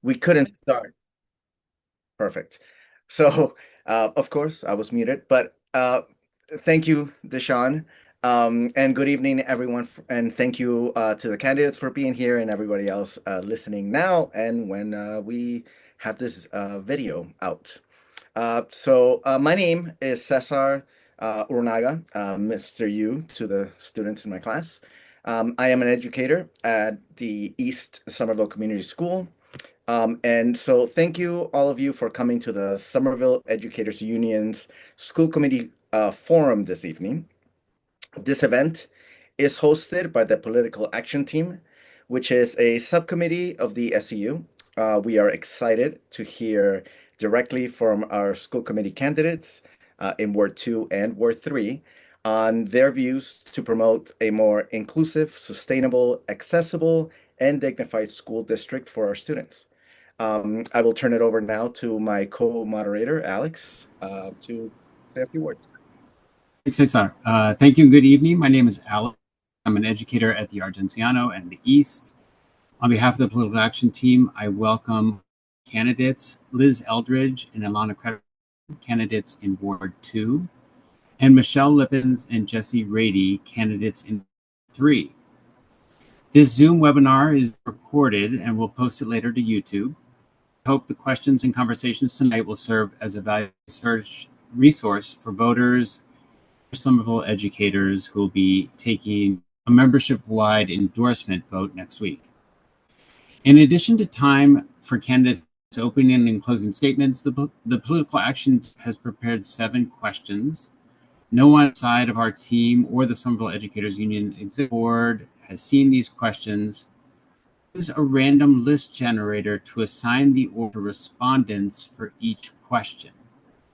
We couldn't start. Perfect. So, of course, I was muted, but thank you, Deshaun. And good evening, everyone. And thank you to the candidates for being here and everybody else listening now and when we have this video out. My name is Cesar Urnaga, Mr. U to the students in my class. I am an educator at the East Somerville Community School. And so thank you all of you for coming to the Somerville Educators Union's School Committee Forum this evening. This event is hosted by the Political Action Team, which is a subcommittee of the SEU. We are excited to hear directly from our school committee candidates in Ward 2 and Ward 3 on their views to promote a more inclusive, sustainable, accessible, and dignified school district for our students. I will turn it over now to my co-moderator, Alex, to say a few words. Thanks, Cesar. Thank you and good evening. My name is Alex. I'm an educator at the Argenziano and the East. On behalf of the Political Action Team, I welcome candidates Liz Eldridge and Ilana Credit, candidates in Ward 2, and Michelle Lippens and Jesse Rady, candidates in 3. This Zoom webinar is recorded and we'll post it later to YouTube. I hope the questions and conversations tonight will serve as a valuable resource for voters, Somerville educators who will be taking a membership-wide endorsement vote next week. In addition to time for candidates opening and closing statements, the Political Action has prepared 7 questions. No one side of our team or the Somerville Educators Union Executive Board has seen these questions. Use a random list generator to assign the order of respondents for each question.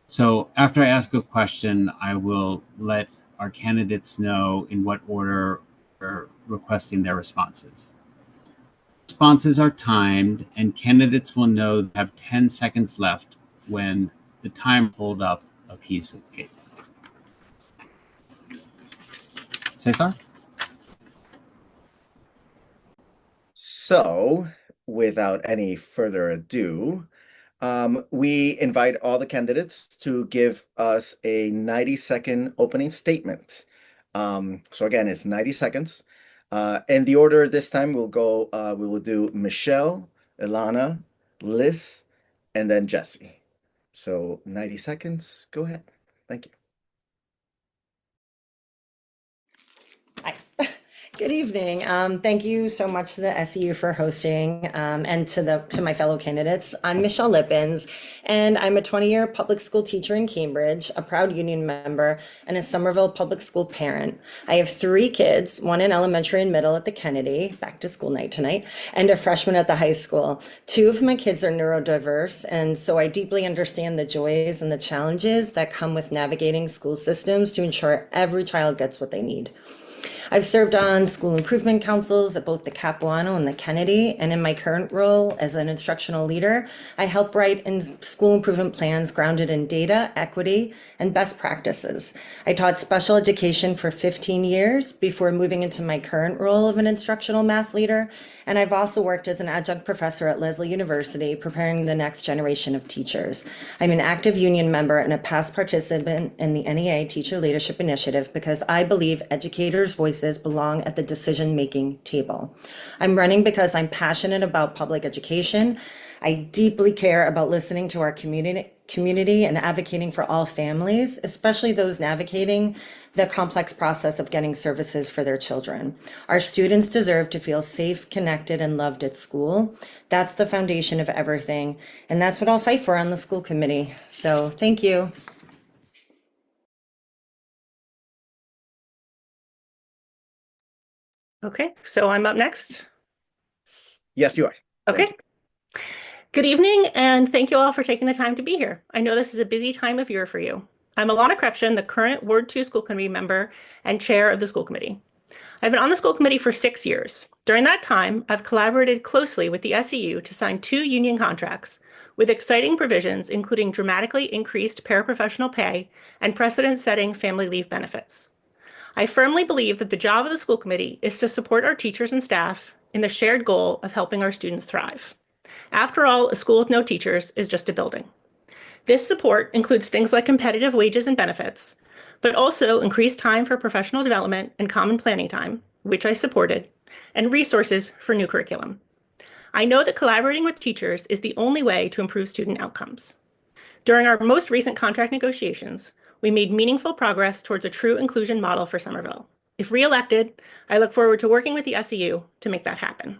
So after I ask a question, I will let our candidates know in what order we're requesting their responses. Responses are timed, and candidates will know they have 10 seconds left when the timer holds up a piece of paper. Cesar? So, without any further ado, we invite all the candidates to give us a 90-second opening statement. So again, it's 90 seconds. And the order this time we will do Michelle, Ilana, Liz, and then Jesse. So 90 seconds, go ahead. Thank you. Hi. Good evening. Thank you so much to the SEU for hosting, and to my fellow candidates. I'm Michelle Lippens, and I'm a 20-year public school teacher in Cambridge, a proud union member, and a Somerville public school parent. I have 3 kids, one in elementary and middle at the Kennedy, back to school night tonight, and a freshman at the high school. 2 of my kids are neurodiverse, and so I deeply understand the joys and the challenges that come with navigating school systems to ensure every child gets what they need. I've served on school improvement councils at both the Capuano and the Kennedy, and in my current role as an instructional leader, I help write in school improvement plans grounded in data, equity, and best practices. I taught special education for 15 years before moving into my current role of an instructional math leader, and I've also worked as an adjunct professor at Lesley University, preparing the next generation of teachers. I'm an active union member and a past participant in the NEA Teacher Leadership Initiative because I believe educators' voices belong at the decision-making table. I'm running because I'm passionate about public education. I deeply care about listening to our community and advocating for all families, especially those navigating the complex process of getting services for their children. Our students deserve to feel safe, connected, and loved at school. That's the foundation of everything, and that's what I'll fight for on the school committee. So thank you. Okay, so I'm up next. Yes, you are. Okay. Good evening, and thank you all for taking the time to be here. I know this is a busy time of year for you. I'm Ilana Krepshin, the current Ward 2 School Committee member and chair of the school committee. I've been on the school committee for 6 years. During that time, I've collaborated closely with the SEU to sign 2 union contracts with exciting provisions, including dramatically increased paraprofessional pay and precedent-setting family leave benefits. I firmly believe that the job of the school committee is to support our teachers and staff in the shared goal of helping our students thrive. After all, a school with no teachers is just a building. This support includes things like competitive wages and benefits, but also increased time for professional development and common planning time, which I supported, and resources for new curriculum. I know that collaborating with teachers is the only way to improve student outcomes. During our most recent contract negotiations, we made meaningful progress towards a true inclusion model for Somerville. If reelected, I look forward to working with the SEU to make that happen.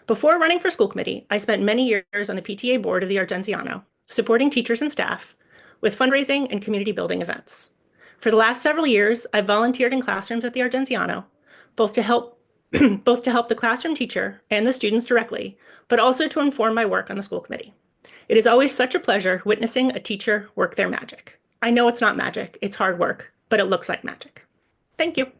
Before running for school committee, I spent many years on the PTA board of the Argenziano, supporting teachers and staff with fundraising and community building events. For the last several years, I've volunteered in classrooms at the Argenziano, both to help both to help the classroom teacher and the students directly, but also to inform my work on the school committee. It is always such a pleasure witnessing a teacher work their magic. I know it's not magic, it's hard work, but it looks like magic. Thank you.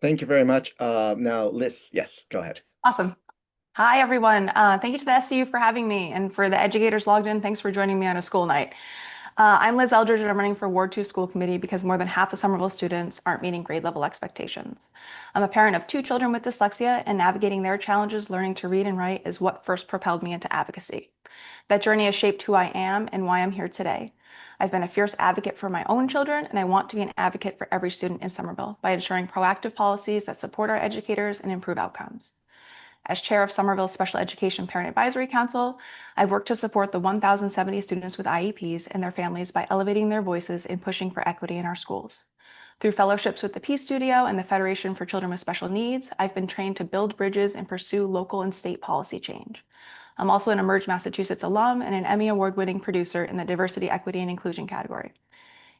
Thank you very much. Now, Liz, yes, go ahead. Awesome. Hi, everyone. Thank you to the SEU for having me, and for the educators logged in, thanks for joining me on a school night. I'm Liz Eldridge, and I'm running for Ward 2 School Committee because more than half of Somerville students aren't meeting grade level expectations. I'm a parent of 2 children with dyslexia, and navigating their challenges learning to read and write is what first propelled me into advocacy. That journey has shaped who I am and why I'm here today. I've been a fierce advocate for my own children, and I want to be an advocate for every student in Somerville by ensuring proactive policies that support our educators and improve outcomes. As chair of Somerville's Special Education Parent Advisory Council, I've worked to support the 1,070 students with IEPs and their families by elevating their voices and pushing for equity in our schools. Through fellowships with the Peace Studio and the Federation for Children with Special Needs, I've been trained to build bridges and pursue local and state policy change. I'm also an Emerge Massachusetts alum and an Emmy Award-winning producer in the Diversity, Equity, and Inclusion category.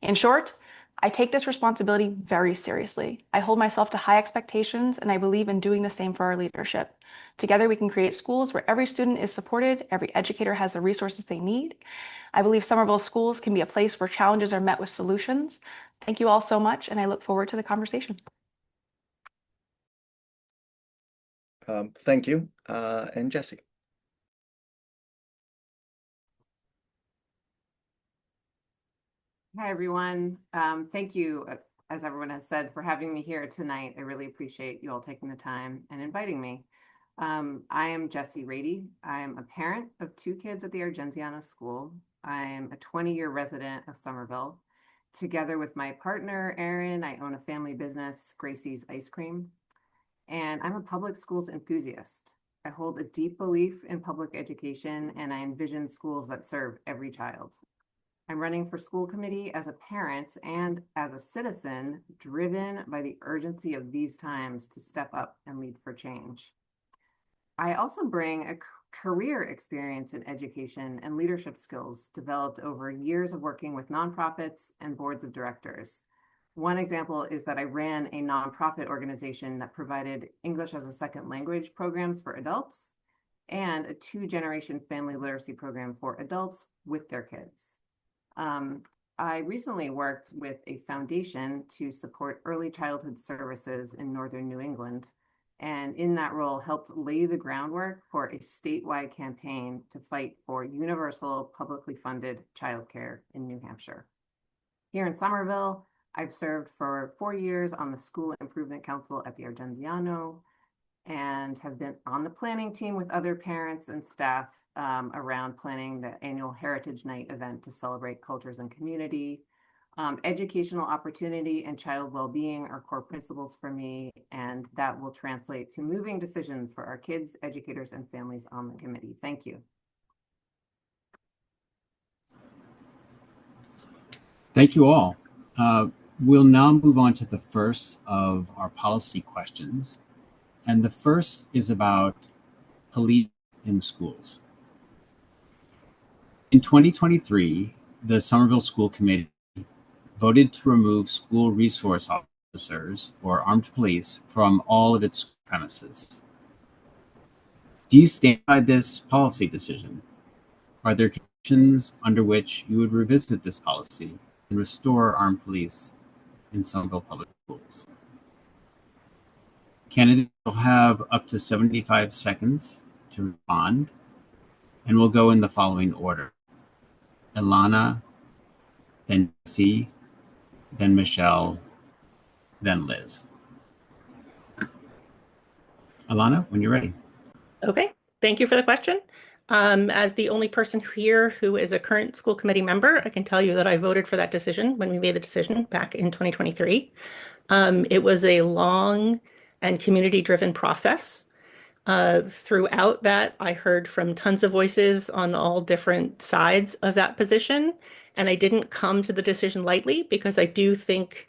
In short, I take this responsibility very seriously. I hold myself to high expectations, and I believe in doing the same for our leadership. Together, we can create schools where every student is supported, every educator has the resources they need. I believe Somerville schools can be a place where challenges are met with solutions. Thank you all so much, and I look forward to the conversation. Thank you. And Jesse. Hi, everyone. Thank you, as everyone has said, for having me here tonight. I really appreciate you all taking the time and inviting me. I am Jessie Rady. I'm a parent of 2 kids at the Argenziano School. I'm a 20-year resident of Somerville. Together with my partner, Erin, I own a family business, Gracie's Ice Cream. And I'm a public schools enthusiast. I hold a deep belief in public education, and I envision schools that serve every child. I'm running for school committee as a parent and as a citizen, driven by the urgency of these times to step up and lead for change. I also bring a career experience in education and leadership skills developed over years of working with nonprofits and boards of directors. One example is that I ran a nonprofit organization that provided English as a second language programs for adults and a 2-generation family literacy program for adults with their kids. I recently worked with a foundation to support early childhood services in Northern New England, and in that role helped lay the groundwork for a statewide campaign to fight for universal publicly funded childcare in New Hampshire. Here in Somerville, I've served for 4 years on the School Improvement Council at the Argenziano and have been on the planning team with other parents and staff around planning the annual Heritage Night event to celebrate cultures and community. Educational opportunity and child well-being are core principles for me, and that will translate to moving decisions for our kids, educators, and families on the committee. Thank you. Thank you all. We'll now move on to the first of our policy questions. And the first is about police in schools. In 2023, the Somerville School Committee voted to remove school resource officers, or armed police, from all of its premises. Do you stand by this policy decision? Are there conditions under which you would revisit this policy and restore armed police in Somerville Public Schools? Candidates will have up to 75 seconds to respond, and we'll go in the following order: Ilana, then Jesse, then Michelle, then Liz. Alana, when you're ready. Okay, thank you for the question. As the only person here who is a current school committee member, I can tell you that I voted for that decision when we made the decision back in 2023. It was a long and community-driven process. Throughout that, I heard from tons of voices on all different sides of that position, and I didn't come to the decision lightly because I do think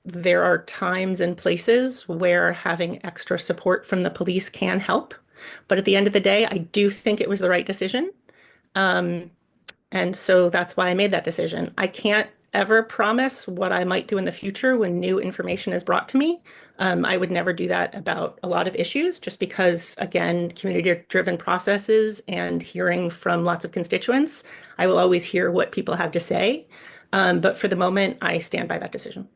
there are times and places where having extra support from the police can help. But at the end of the day, I do think it was the right decision. And so that's why I made that decision. I can't ever promise what I might do in the future when new information is brought to me. I would never do that about a lot of issues, just because, again, community-driven processes and hearing from lots of constituents, I will always hear what people have to say. But for the moment, I stand by that decision.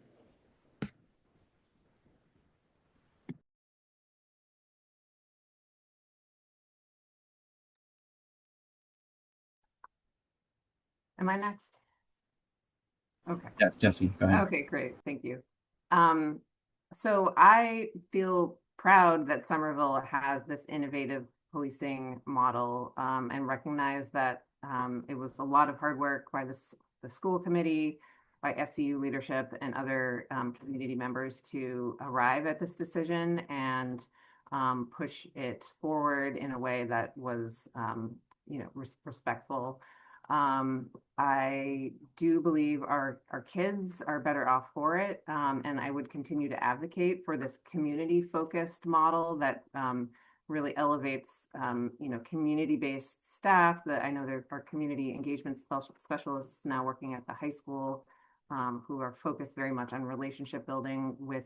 Am I next? Okay. Yes, Jesse, go ahead. Okay, great. Thank you. So I feel proud that Somerville has this innovative policing model, and recognize that it was a lot of hard work by the school committee, by SEU leadership and other community members to arrive at this decision and push it forward in a way that was, respectful. I do believe our kids are better off for it. And I would continue to advocate for this community focused model that really elevates, community-based staff. That I know there are community engagement specialists now working at the high school, who are focused very much on relationship building with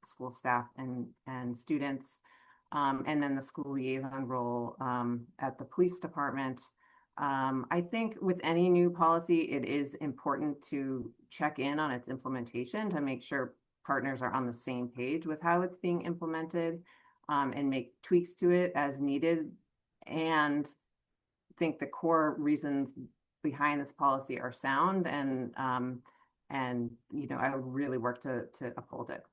school staff and students. And then the school liaison role at the police department. I think with any new policy, it is important to check in on its implementation to make sure partners are on the same page with how it's being implemented, and make tweaks to it as needed. And think the core reasons behind this policy are sound, and I would really work to uphold it.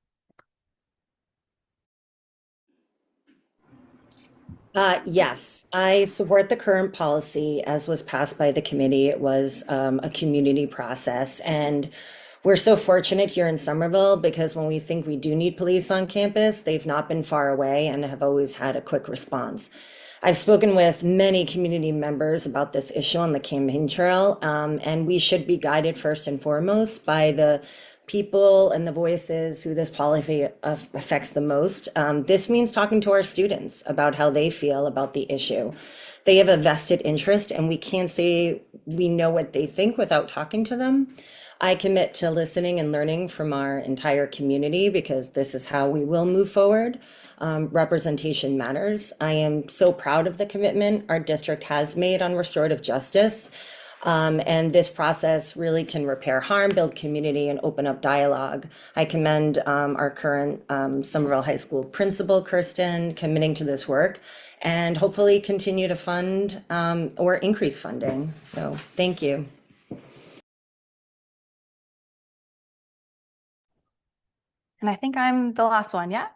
Yes, I support the current policy as was passed by the committee. It was a community process, and we're so fortunate here in Somerville because when we think we do need police on campus, they've not been far away and have always had a quick response. I've spoken with many community members about this issue on the campaign trail, and we should be guided first and foremost by the people and the voices who this policy affects the most. This means talking to our students about how they feel about the issue. They have a vested interest, and we can't say we know what they think without talking to them. I commit to listening and learning from our entire community because this is how we will move forward. Representation matters. I am so proud of the commitment our district has made on restorative justice. And this process really can repair harm, build community, and open up dialogue. I commend our current Somerville High School principal, Kirsten, committing to this work and hopefully continue to fund or increase funding. So thank you. And I think I'm the last one, yeah.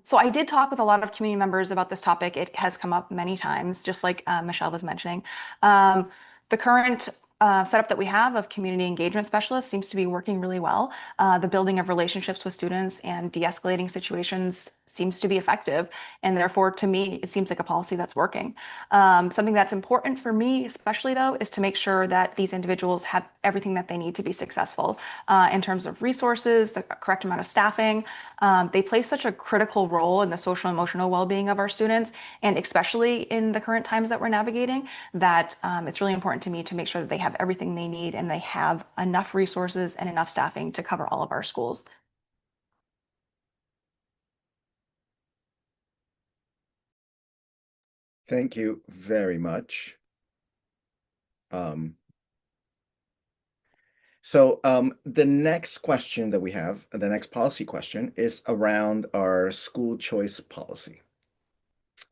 So I did talk with a lot of community members about this topic. It has come up many times, just like Michelle was mentioning. The current setup that we have of community engagement specialists seems to be working really well. The building of relationships with students and de-escalating situations seems to be effective. And therefore, to me, it seems like a policy that's working. Something that's important for me, especially though, is to make sure that these individuals have everything that they need to be successful in terms of resources, the correct amount of staffing. They play such a critical role in the social and emotional well-being of our students, and especially in the current times that we're navigating, that it's really important to me to make sure that they have everything they need and they have enough resources and enough staffing to cover all of our schools. Thank you very much. The next question that we have, the next policy question, is around our school choice policy.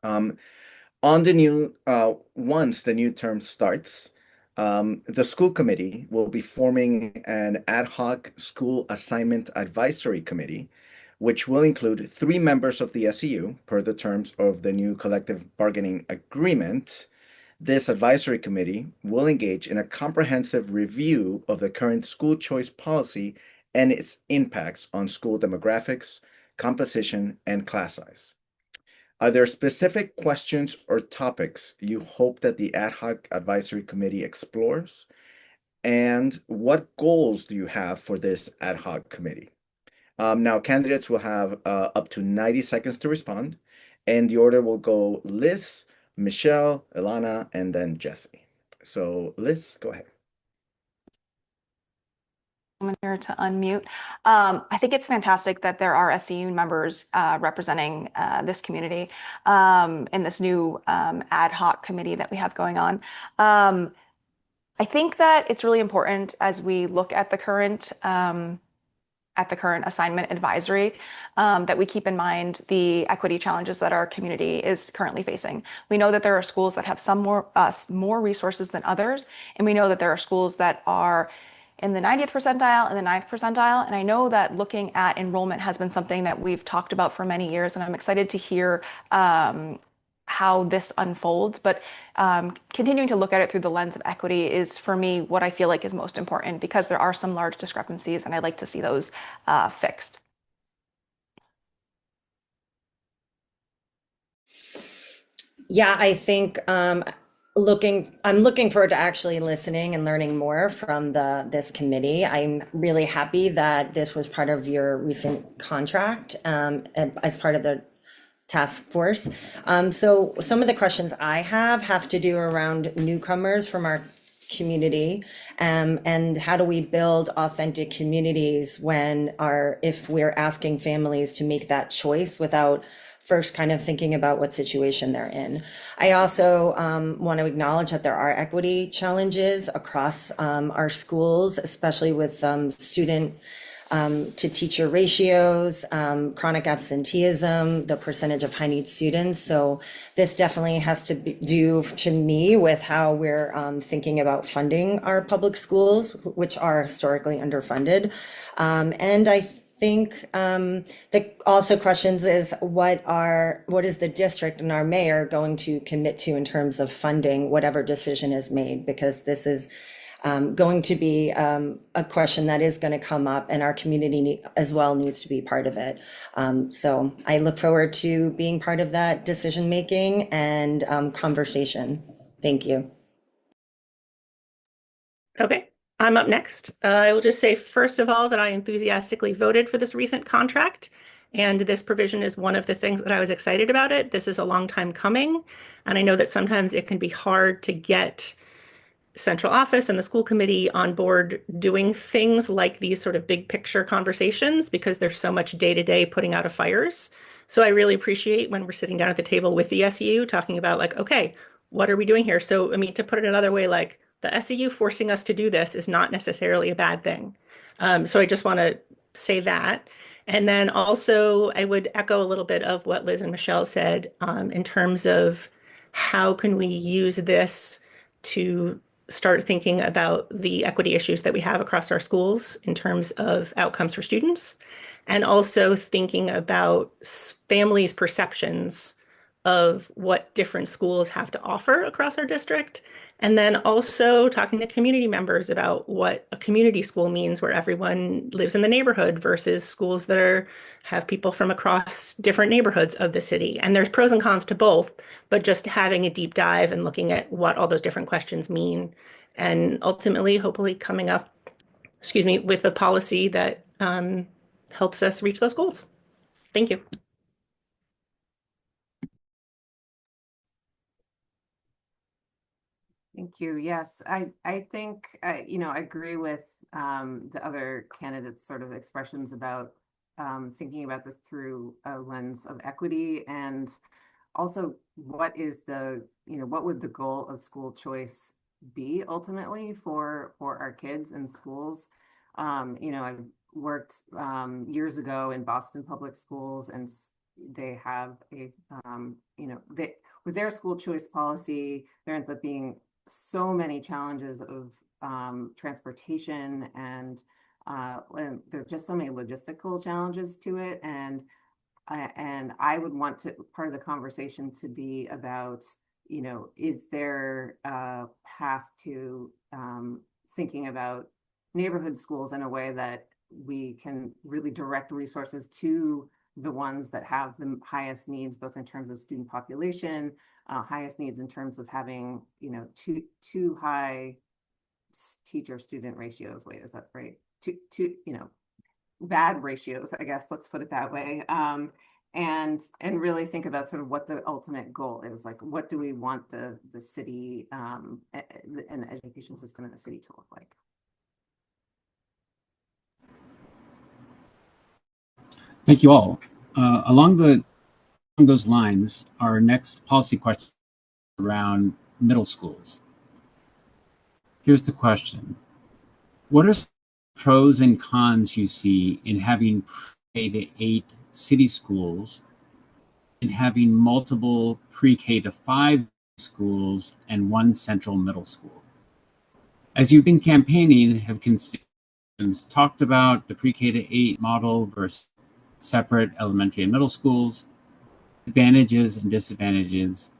On the new, once the new term starts, the school committee will be forming an ad hoc school assignment advisory committee which will include 3 members of the SEU per the terms of the new collective bargaining agreement. This advisory committee will engage in a comprehensive review of the current school choice policy and its impacts on school demographics, composition, and class size. Are there specific questions or topics you hope that the ad hoc advisory committee explores? And what goals do you have for this ad hoc committee? Now, candidates will have up to 90 seconds to respond, and the order will go Liz, Michelle, Ilana, and then Jesse. So, Liz, go ahead. I'm here to unmute. I think it's fantastic that there are SEU members representing this community in this new ad hoc committee that we have going on. I think that it's really important as we look at the current assignment advisory that we keep in mind the equity challenges that our community is currently facing. We know that there are schools that have some more resources than others, and we know that there are schools that are in the 90th percentile and the 9th percentile. And I know that looking at enrollment has been something that we've talked about for many years, and I'm excited to hear how this unfolds. But continuing to look at it through the lens of equity is, for me, what I feel like is most important, because there are some large discrepancies, and I'd like to see those fixed. Yeah, I think I'm looking forward to actually listening and learning more from this committee. I'm really happy that this was part of your recent contract as part of the task force. So some of the questions I have to do around newcomers from our community, and how do we build authentic communities if we're asking families to make that choice without first kind of thinking about what situation they're in. I also want to acknowledge that there are equity challenges across our schools, especially with student to teacher ratios, chronic absenteeism, the percentage of high need students. So this definitely has to do to me with how we're thinking about funding our public schools, which are historically underfunded. And I think the also questions is what is the district and our mayor going to commit to in terms of funding whatever decision is made, because this is going to be a question that is going to come up, and our community as well needs to be part of it. So I look forward to being part of that decision making and conversation. Thank you. Okay, I'm up next. I will just say, first of all, that I enthusiastically voted for this recent contract, and this provision is one of the things that I was excited about it. This is a long time coming, and I know that sometimes it can be hard to get central office and the school committee on board doing things like these sort of big picture conversations, because there's so much day-to-day putting out of fires. So I really appreciate when we're sitting down at the table with the SEU talking about, like, okay, what are we doing here? So, I mean, to put it another way, like, the SEU forcing us to do this is not necessarily a bad thing. So I just want to say that. And then also, I would echo a little bit of what Liz and Michelle said in terms of how can we use this to start thinking about the equity issues that we have across our schools in terms of outcomes for students, and also thinking about families' perceptions of what different schools have to offer across our district. And then also talking to community members about what a community school means, where everyone lives in the neighborhood, versus schools that have people from across different neighborhoods of the city. And there's pros and cons to both, but just having a deep dive and looking at what all those different questions mean. And ultimately, hopefully coming up, with a policy that helps us reach those goals. Thank you. Thank you. Yes, I think, I agree with the other candidates' sort of expressions about thinking about this through a lens of equity, and also what would the goal of school choice be ultimately for our kids in schools. I've worked years ago in Boston public schools, and they have with their school choice policy, there ends up being so many challenges of transportation and and there's just so many logistical challenges to it. And I would want part of the conversation to be about, is there a path to thinking about neighborhood schools in a way that we can really direct resources to the ones that have the highest needs, both in terms of student population, highest needs in terms of having, too high teacher student ratios. Wait, is that right? Too, bad ratios, I guess, let's put it that way. And really think about sort of what the ultimate goal is. Like, what do we want the city and the education system in the city to look like? Thank you all. Along those lines, our next policy question around middle schools. Here's the question. What are pros and cons you see in having K to 8 city schools and having multiple pre-K to 5 schools and one central middle school? As you've been campaigning, have constituents talked about the pre-K to 8 model versus separate elementary and middle schools? Advantages and disadvantages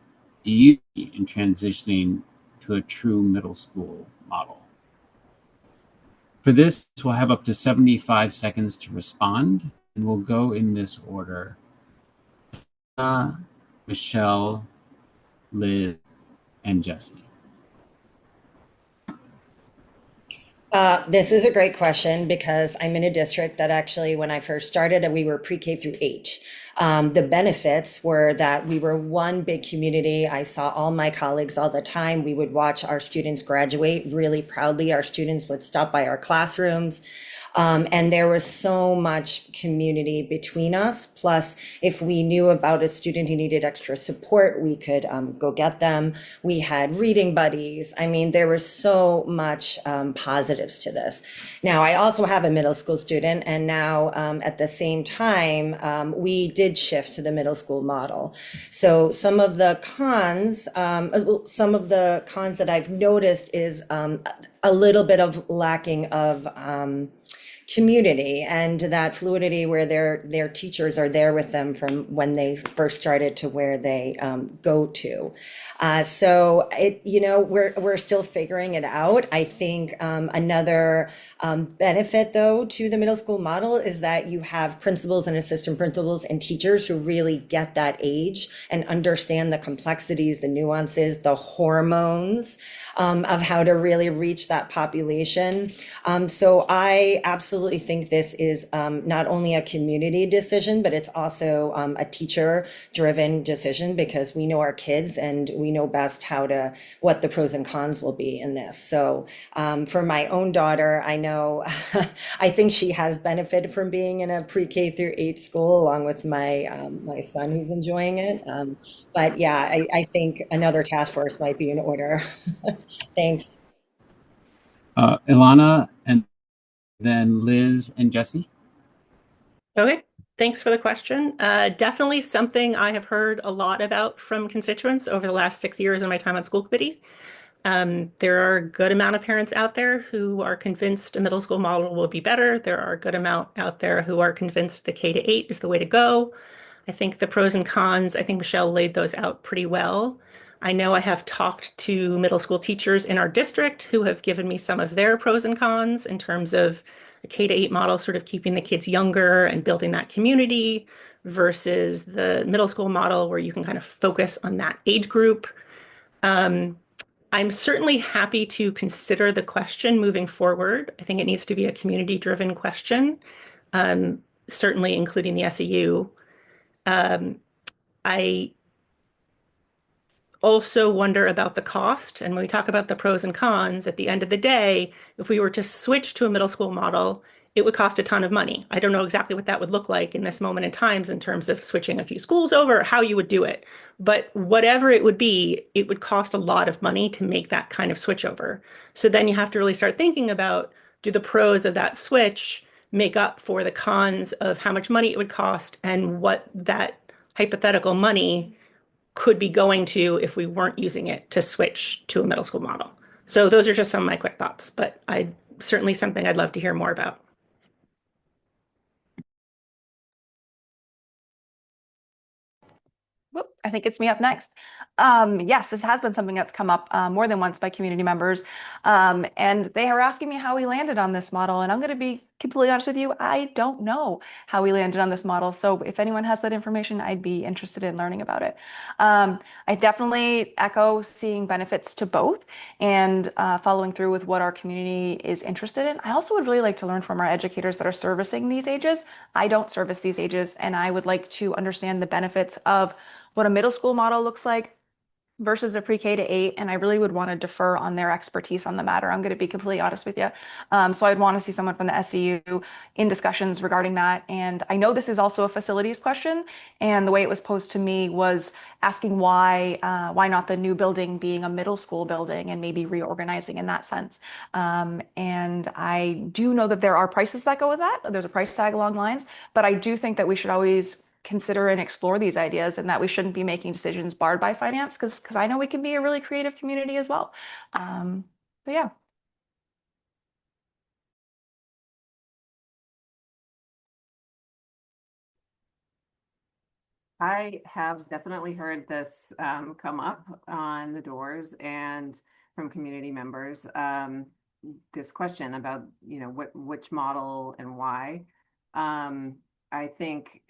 do you see in transitioning to a true middle school model? For this, we'll have up to 75 seconds to respond, and we'll go in this order. Michelle, Liz, and Jesse. This is a great question because I'm in a district that actually, when I first started, we were pre-K through 8. The benefits were that we were one big community. I saw all my colleagues all the time. We would watch our students graduate really proudly. Our students would stop by our classrooms. And there was so much community between us. Plus, if we knew about a student who needed extra support, we could go get them. We had reading buddies. I mean, there was so much positives to this. Now, I also have a middle school student, and now at the same time, we did shift to the middle school model. So some of the cons that I've noticed is a little bit of lacking of community and that fluidity where their teachers are there with them from when they first started to where they go to. So we're still figuring it out. I think another benefit though to the middle school model is that you have principals and assistant principals and teachers who really get that age and understand the complexities, the nuances, the hormones of how to really reach that population. So I absolutely think this is not only a community decision, but it's also a teacher-driven decision because we know our kids and we know best what the pros and cons will be in this. So for my own daughter, I know, I think she has benefited from being in a pre-K through 8 school along with my son who's enjoying it. But yeah, I think another task force might be in order. Thanks. Ilana, and then Liz and Jesse. Okay, thanks for the question. Definitely something I have heard a lot about from constituents over the last 6 years in my time on school committee. There are a good amount of parents out there who are convinced a middle school model will be better. There are a good amount out there who are convinced the K to 8 is the way to go. I think the pros and cons, I think Michelle laid those out pretty well. I know I have talked to middle school teachers in our district who have given me some of their pros and cons in terms of the K to 8 model, sort of keeping the kids younger and building that community versus the middle school model where you can kind of focus on that age group. I'm certainly happy to consider the question moving forward. I think it needs to be a community-driven question, certainly including the SEU. I also wonder about the cost. And when we talk about the pros and cons, at the end of the day, if we were to switch to a middle school model, it would cost a ton of money. I don't know exactly what that would look like in this moment in times in terms of switching a few schools over, how you would do it. But whatever it would be, it would cost a lot of money to make that kind of switch over. So then you have to really start thinking about, do the pros of that switch make up for the cons of how much money it would cost and what that hypothetical money could be going to if we weren't using it to switch to a middle school model. So those are just some of my quick thoughts, but certainly something I'd love to hear more about. Whoop, I think it's me up next. Yes, this has been something that's come up more than once by community members. And they are asking me how we landed on this model. And I'm going to be completely honest with you, I don't know how we landed on this model. So if anyone has that information, I'd be interested in learning about it. I definitely echo seeing benefits to both and following through with what our community is interested in. I also would really like to learn from our educators that are servicing these ages. I don't service these ages, and I would like to understand the benefits of what a middle school model looks like versus a pre-K to 8, and I really would want to defer on their expertise on the matter. I'm going to be completely honest with you. So I'd want to see someone from the SEU in discussions regarding that. And I know this is also a facilities question, and the way it was posed to me was asking why not the new building being a middle school building and maybe reorganizing in that sense. And I do know that there are prices that go with that. There's a price tag along lines, but I do think that we should always consider and explore these ideas and that we shouldn't be making decisions barred by finance because I know we can be a really creative community as well. Um, but yeah. I have definitely heard this come up on the doors and from community members. This question about, which model and why. I think,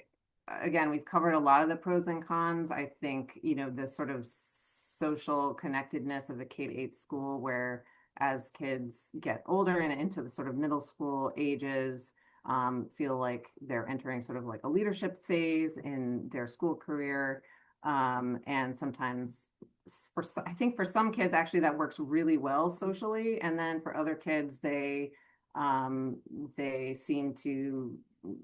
again, we've covered a lot of the pros and cons. I think, the sort of social connectedness of a K-8 school where as kids get older and into the sort of middle school ages, feel like they're entering sort of like a leadership phase in their school career. And sometimes I think for some kids, actually, that works really well socially. And then for other kids, they seem to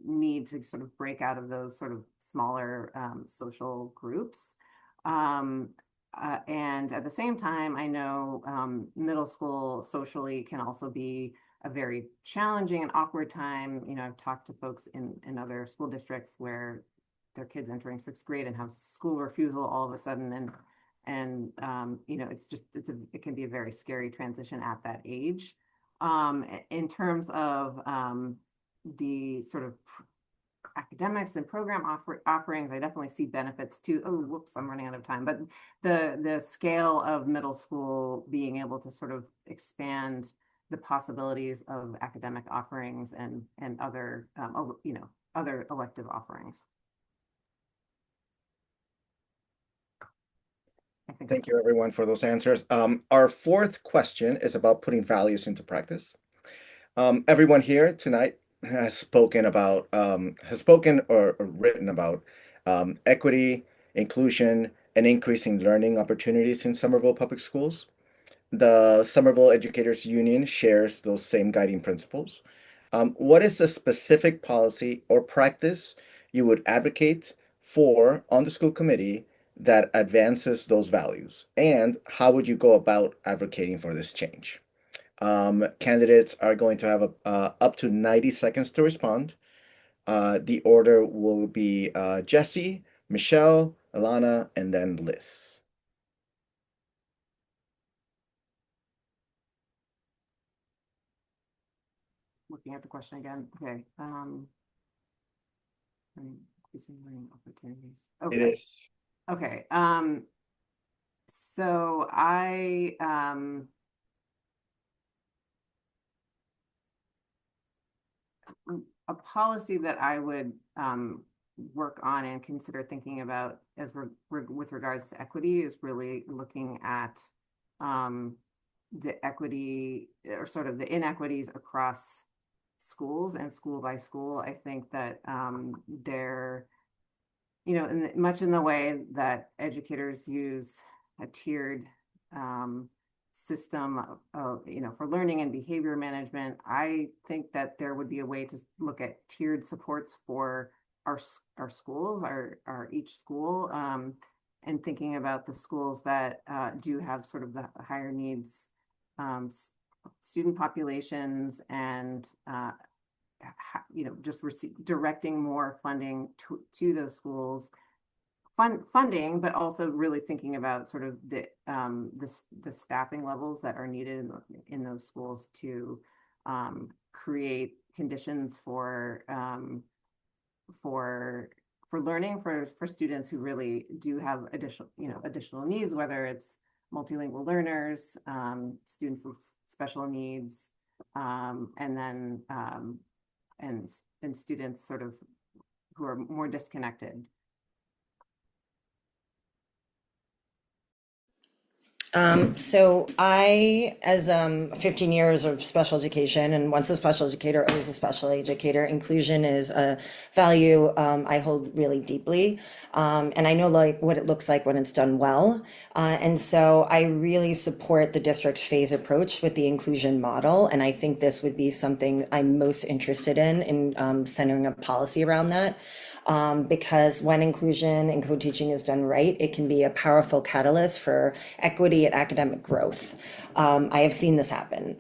need to sort of break out of those sort of smaller social groups. Um, and at the same time, I know middle school socially can also be a very challenging and awkward time. I've talked to folks in other school districts where their kids entering sixth grade and have school refusal all of a sudden, and it can be a very scary transition at that age. In terms of the sort of academics and program offerings, I definitely see benefits too. Oh, whoops, I'm running out of time. But the scale of middle school being able to sort of expand the possibilities of academic offerings and other other elective offerings. I think Thank you, everyone, for those answers. Our fourth question is about putting values into practice. Everyone here tonight has spoken or written about equity, inclusion, and increasing learning opportunities in Somerville Public Schools. The Somerville Educators Union shares those same guiding principles. What is a specific policy or practice you would advocate for on the school committee that advances those values? And how would you go about advocating for this change? Candidates are going to have up to 90 seconds to respond. The order will be Jesse, Michelle, Alana, and then Liz. looking at the question again. Okay. Increasing learning opportunities. It Okay. is. Okay. So a policy that I would work on and consider thinking about with regards to equity is really looking at the equity or sort of the inequities across schools and school by school. I think that they're, much in the way that educators use a tiered system for learning and behavior management. I think that there would be a way to look at tiered supports for our schools, our each school, and thinking about the schools that do have sort of the higher needs student populations and just directing more funding to those schools, funding, but also really thinking about sort of the staffing levels that are needed in those schools to create conditions for learning for students who really do have additional needs, whether it's multilingual learners, students with special needs, and then and students sort of who are more disconnected. So I, as 15 years of special education, and once a special educator, always a special educator, inclusion is a value I hold really deeply. And I know like what it looks like when it's done well. And so I really support the district phase approach with the inclusion model. And I think this would be something I'm most interested in centering a policy around that. Because when inclusion and co-teaching is done right, it can be a powerful catalyst for equity and academic growth. I have seen this happen.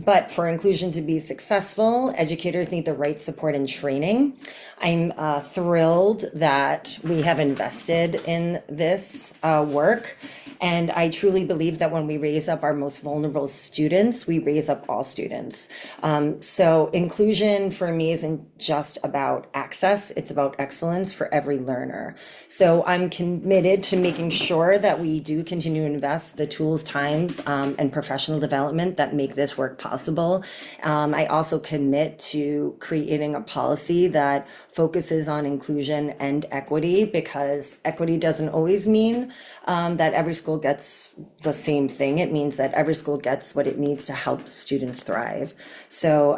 But for inclusion to be successful, educators need the right support and training. I'm thrilled that we have invested in this work. And I truly believe that when we raise up our most vulnerable students, we raise up all students. So inclusion for me isn't just about access, it's about excellence for every learner. So I'm committed to making sure that we do continue to invest the tools, times, and professional development that make this work possible. I also commit to creating a policy that focuses on inclusion and equity, because equity doesn't always mean that every school gets the same thing. It means that every school gets what it needs to help students thrive. So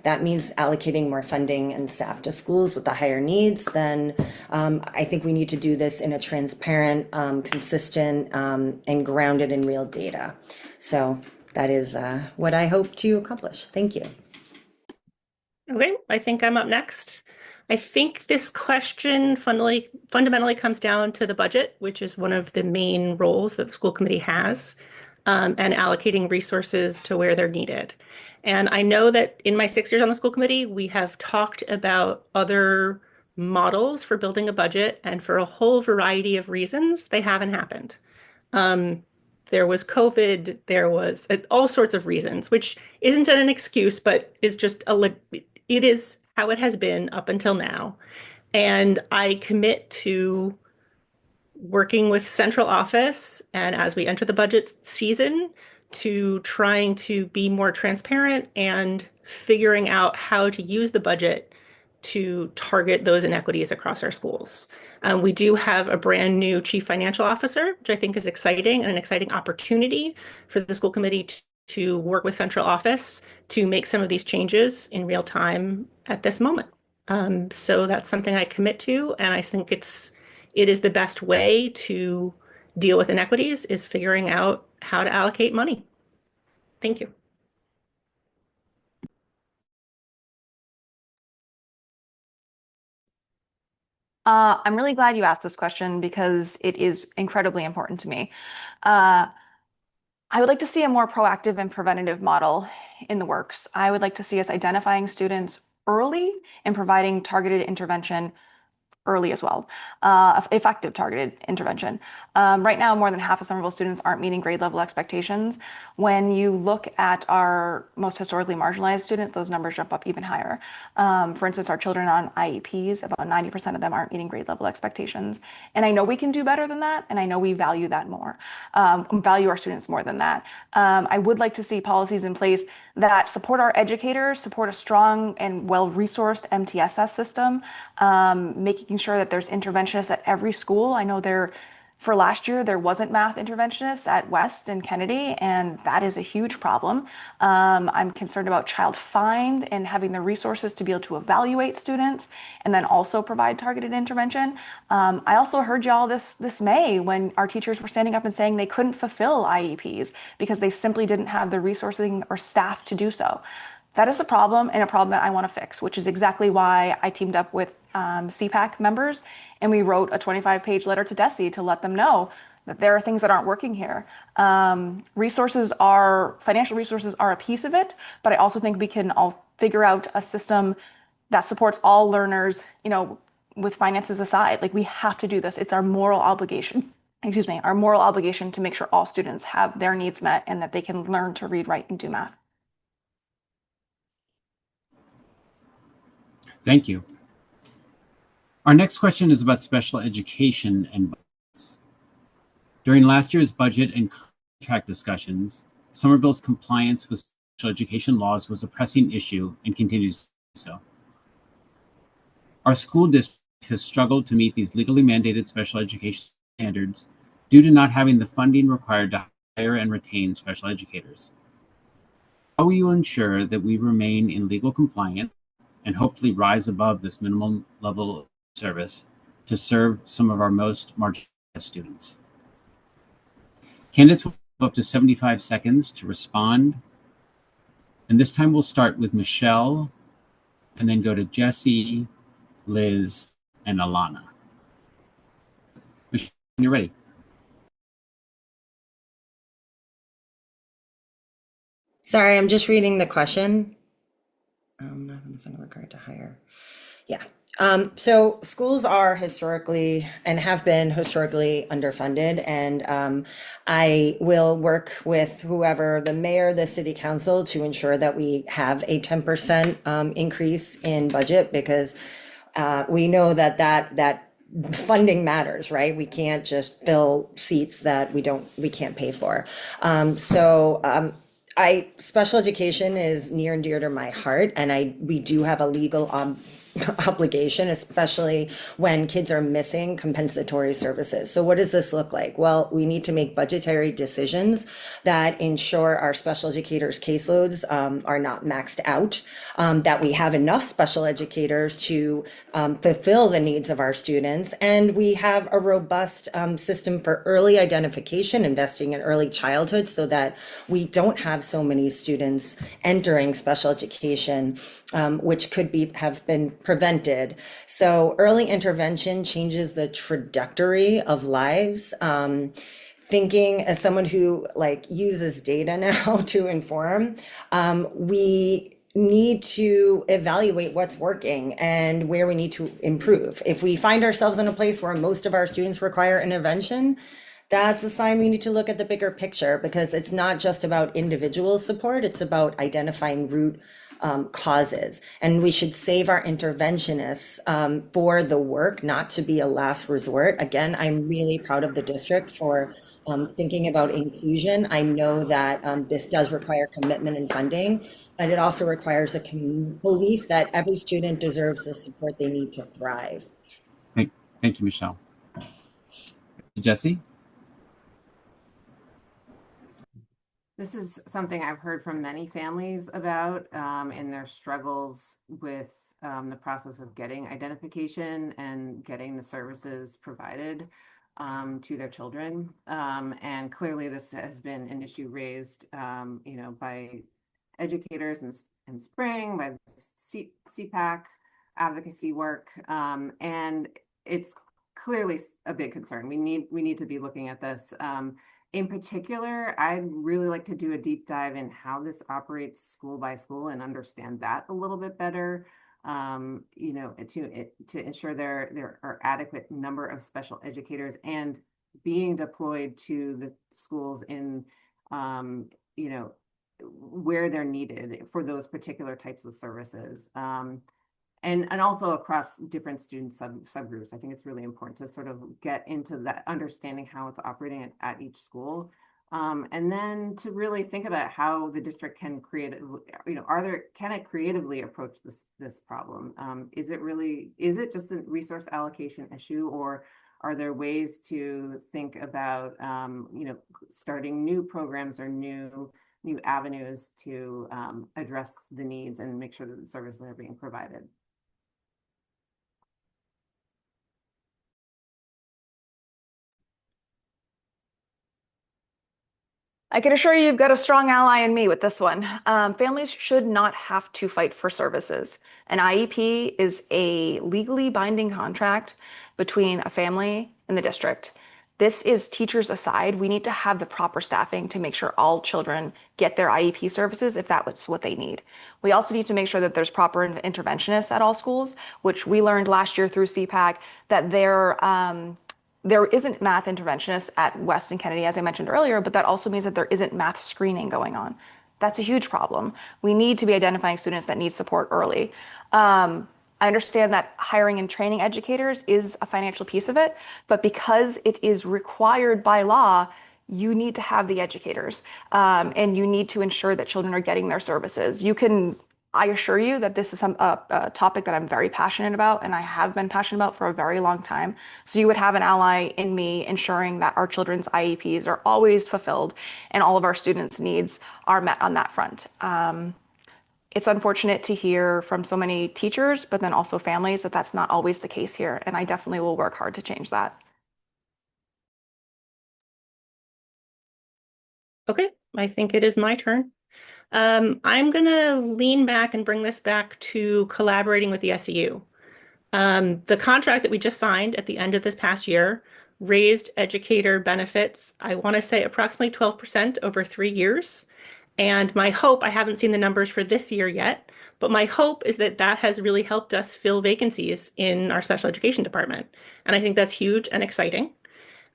that means allocating more funding and staff to schools with the higher needs, then I think we need to do this in a transparent, consistent, and grounded in real data. So that is what I hope to accomplish. Thank you. Okay, I think I'm up next. I think this question fundamentally comes down to the budget, which is one of the main roles that the school committee has, and allocating resources to where they're needed. And I know that in my 6 years on the school committee, we have talked about other models for building a budget, and for a whole variety of reasons, they haven't happened. There was COVID, there was all sorts of reasons, which isn't an excuse, but is just it is how it has been up until now. And I commit to working with central office, and as we enter the budget season, to trying to be more transparent and figuring out how to use the budget to target those inequities across our schools. We do have a brand new chief financial officer, which I think is exciting and an exciting opportunity for the school committee to work with central office to make some of these changes in real time at this moment. So that's something I commit to, and I think it is the best way to deal with inequities, is figuring out how to allocate money. Thank you. I'm really glad you asked this question because it is incredibly important to me. Uh, I would like to see a more proactive and preventative model in the works. I would like to see us identifying students early and providing targeted intervention early as well, effective targeted intervention. Right now, more than half of Somerville students aren't meeting grade level expectations. When you look at our most historically marginalized students, those numbers jump up even higher. For instance, our children on IEPs, about 90% of them aren't meeting grade level expectations. And I know we can do better than that, and I know we value that more, value our students more than that. I would like to see policies in place that support our educators, support a strong and well-resourced MTSS system, making sure that there's interventionists at every school. I know for last year, there wasn't math interventionists at West and Kennedy, and that is a huge problem. I'm concerned about child find and having the resources to be able to evaluate students and then also provide targeted intervention. I also heard y'all this May when our teachers were standing up and saying they couldn't fulfill IEPs because they simply didn't have the resourcing or staff to do so. That is a problem, and a problem that I want to fix, which is exactly why I teamed up with CPAC members, and we wrote a 25-page letter to DESE to let them know that there are things that aren't working here. Financial resources are a piece of it, but I also think we can all figure out a system that supports all learners, with finances aside. Like, we have to do this. It's our moral obligation. Our moral obligation to make sure all students have their needs met and that they can learn to read, write, and do math. Thank you. Our next question is about special education and budgets. During last year's budget and contract discussions, Somerville's compliance with special education laws was a pressing issue and continues to be so. Our school district has struggled to meet these legally mandated special education standards due to not having the funding required to hire and retain special educators. How will you ensure that we remain in legal compliance and hopefully rise above this minimum level of service to serve some of our most marginalized students? Candidates will have up to 75 seconds to respond. And this time we'll start with Michelle and then go to Jesse, Liz, and Alana. Michelle, when you're ready. Sorry, I'm just reading the question. Not having the funding required to hire. Yeah. So schools are historically and have been historically underfunded, and I will work with whoever, the mayor, the city council, to ensure that we have a 10% increase in budget, because we know that funding matters, right? We can't just fill seats that we can't pay for. Special education is near and dear to my heart, and we do have a legal obligation, especially when kids are missing compensatory services. So what does this look like? Well, we need to make budgetary decisions that ensure our special educators' caseloads are not maxed out, that we have enough special educators to fulfill the needs of our students, and we have a robust system for early identification, investing in early childhood, so that we don't have so many students entering special education, which could have been prevented. So early intervention changes the trajectory of lives. Thinking as someone who uses data now to inform, we need to evaluate what's working and where we need to improve. If we find ourselves in a place where most of our students require intervention, that's a sign we need to look at the bigger picture, because it's not just about individual support, it's about identifying root causes. And we should save our interventionists for the work, not to be a last resort. Again, I'm really proud of the district for thinking about inclusion. I know that this does require commitment and funding, but it also requires a belief that every student deserves the support they need to thrive. Thank you, Michelle. Jesse? This is something I've heard from many families about in their struggles with the process of getting identification and getting the services provided to their children. And clearly this has been an issue raised, by educators in spring, by the CPAC advocacy work. And it's clearly a big concern. We need to be looking at this. In particular, I'd really like to do a deep dive in how this operates school by school and understand that a little bit better. To ensure there are adequate number of special educators and being deployed to the schools in, where they're needed for those particular types of services. And also across different student subgroups. I think it's really important to sort of get into that understanding how it's operating at each school. And then to really think about how the district can can it creatively approach this problem? Is it just a resource allocation issue, or are there ways to think about, starting new programs or new avenues to address the needs and make sure that the services are being provided? I can assure you, you've got a strong ally in me with this one. Families should not have to fight for services. An IEP is a legally binding contract between a family and the district. This is teachers aside. We need to have the proper staffing to make sure all children get their IEP services if that's what they need. We also need to make sure that there's proper interventionists at all schools, which we learned last year through CPAC that there isn't math interventionists at West and Kennedy, as I mentioned earlier, but that also means that there isn't math screening going on. That's a huge problem. We need to be identifying students that need support early. I understand that hiring and training educators is a financial piece of it, but because it is required by law, you need to have the educators, and you need to ensure that children are getting their services. I assure you that this is a topic that I'm very passionate about, and I have been passionate about for a very long time. So you would have an ally in me ensuring that our children's IEPs are always fulfilled and all of our students' needs are met on that front. It's unfortunate to hear from so many teachers, but then also families, that that's not always the case here. And I definitely will work hard to change that. Okay, I think it is my turn. I'm going to lean back and bring this back to collaborating with the SEU. The contract that we just signed at the end of this past year raised educator benefits, I want to say approximately 12% over 3 years. And my hope, I haven't seen the numbers for this year yet, but my hope is that that has really helped us fill vacancies in our special education department. And I think that's huge and exciting.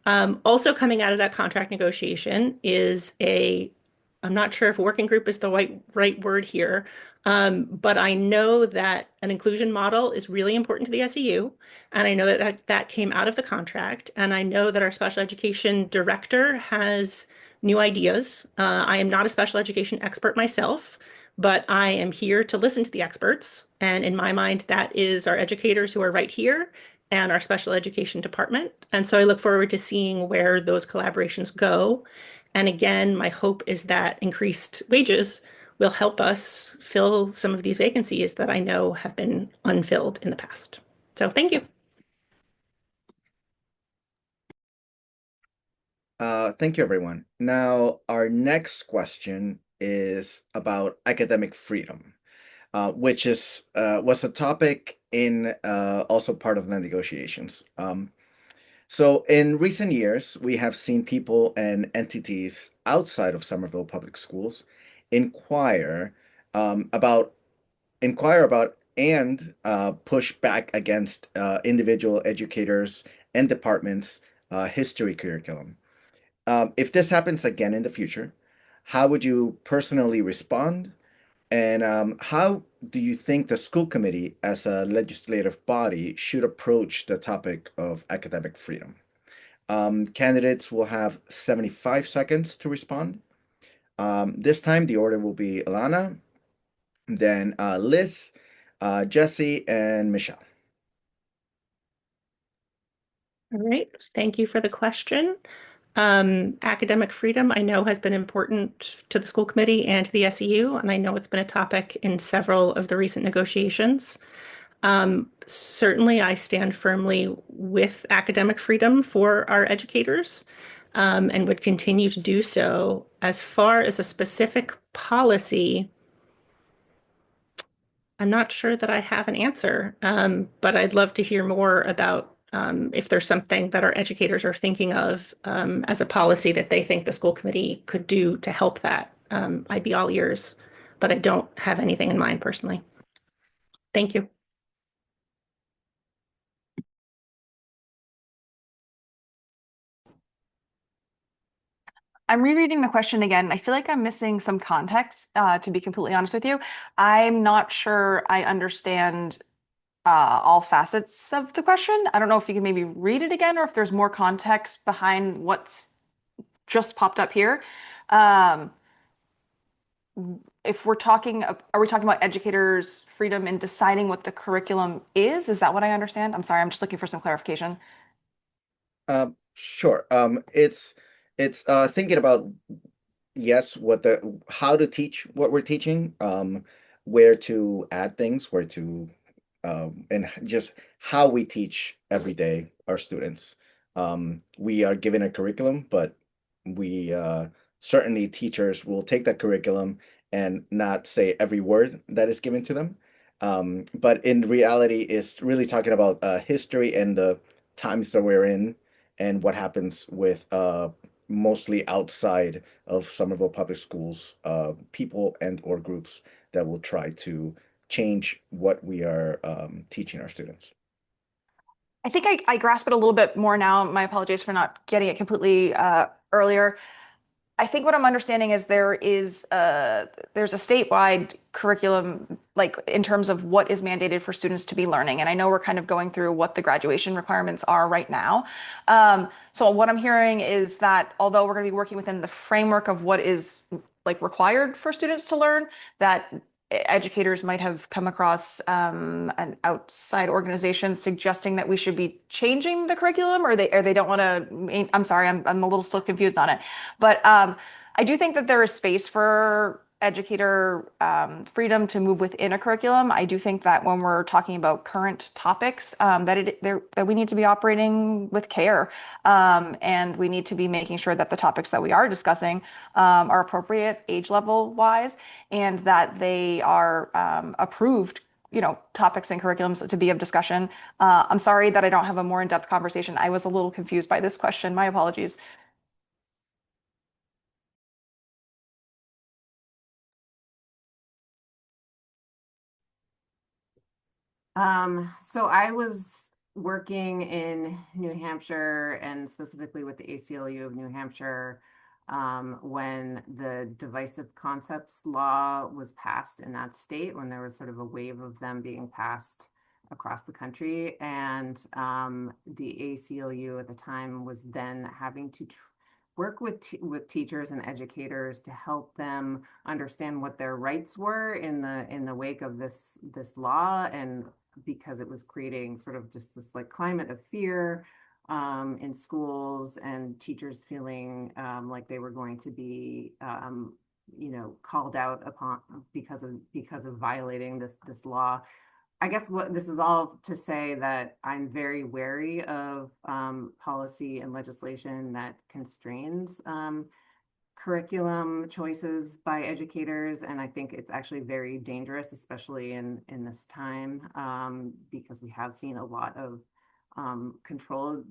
Also coming out of that contract negotiation is I'm not sure if working group is the right word here, but I know that an inclusion model is really important to the SEU, and I know that came out of the contract, and I know that our special education director has new ideas. I am not a special education expert myself, but I am here to listen to the experts, and in my mind, that is our educators who are right here and our special education department. And so I look forward to seeing where those collaborations go. And again, my hope is that increased wages will help us fill some of these vacancies that I know have been unfilled in the past. So thank you. Thank you, everyone. Now, our next question is about academic freedom, which was a topic in also part of the negotiations. So in recent years, we have seen people and entities outside of Somerville Public Schools inquire about and push back against individual educators and departments' history curriculum. If this happens again in the future, how would you personally respond? And how do you think the school committee, as a legislative body, should approach the topic of academic freedom? Candidates will have 75 seconds to respond. This time, the order will be Alana, then Liz, Jesse, and Michelle. All right. Thank you for the question. Academic freedom, I know, has been important to the school committee and to the SEU, and I know it's been a topic in several of the recent negotiations. Certainly, I stand firmly with academic freedom for our educators, and would continue to do so. As far as a specific policy, I'm not sure that I have an answer, but I'd love to hear more about if there's something that our educators are thinking of as a policy that they think the school committee could do to help that. I'd be all ears, but I don't have anything in mind personally. Thank you. I'm rereading the question again. I feel like I'm missing some context, to be completely honest with you. I'm not sure I understand all facets of the question. I don't know if you can maybe read it again or if there's more context behind what's just popped up here. Um, if we're talking, are we talking about educators' freedom in deciding what the curriculum is? Is that what I understand? I'm sorry, I'm just looking for some clarification. Sure. It's thinking about, yes, how to teach what we're teaching, where to add things, where to and just how we teach every day our students. We are given a curriculum, but we certainly teachers will take that curriculum and not say every word that is given to them. But in reality, it's really talking about history and the times that we're in and what happens with mostly outside of Somerville Public Schools, people and or groups that will try to change what we are teaching our students. I think I grasp it a little bit more now. My apologies for not getting it completely earlier. I think what I'm understanding is there's a statewide curriculum, like in terms of what is mandated for students to be learning. And I know we're kind of going through what the graduation requirements are right now. So what I'm hearing is that although we're going to be working within the framework of what is like required for students to learn, that educators might have come across an outside organization suggesting that we should be changing the curriculum, or they don't want to. I'm sorry, I'm a little still confused on it, but I do think that there is space for educator freedom to move within a curriculum. I do think that when we're talking about current topics, that we need to be operating with care, and we need to be making sure that the topics that we are discussing are appropriate age level wise, and that they are approved topics and curriculums to be of discussion. I'm sorry that I don't have a more in-depth conversation. I was a little confused by this question. My apologies. So I was working in New Hampshire and specifically with the ACLU of New Hampshire when the divisive concepts law was passed in that state, when there was sort of a wave of them being passed across the country. And the ACLU at the time was then having to work with teachers and educators to help them understand what their rights were in the wake of this law, and because it was creating sort of just this like climate of fear in schools, and teachers feeling like they were going to be called out upon because of violating this law. I guess what this is all to say that I'm very wary of policy and legislation that constrains curriculum choices by educators, and I think it's actually very dangerous, especially in this time, because we have seen a lot of control